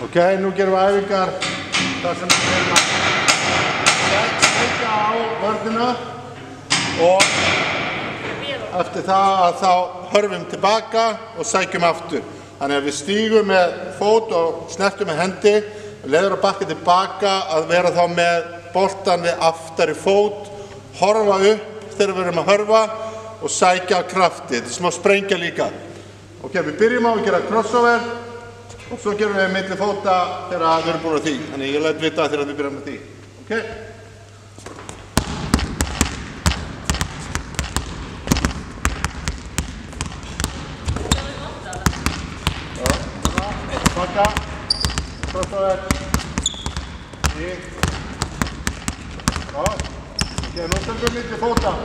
Ok, nú gerum við æfingar þar sem við erum að sækja á vörnina og eftir það að þá hörfum tilbaka og sækjum aftur. Þannig að við stígum með fót og snertum með hendi, leiður að bakka tilbaka að vera þá með boltan við aftari fót, horfa upp þegar við erum að hörfa og sækja á krafti. Þetta er smá sprengja líka. Ok, við byrjum á að gera crossover og svo gerum við milli fóta þegar við erum búin að því. Þannig ég læt vita þegar við byrjum með því. Ok? Bakka, crossover, í, já, ok, nú tökum við milli fóta.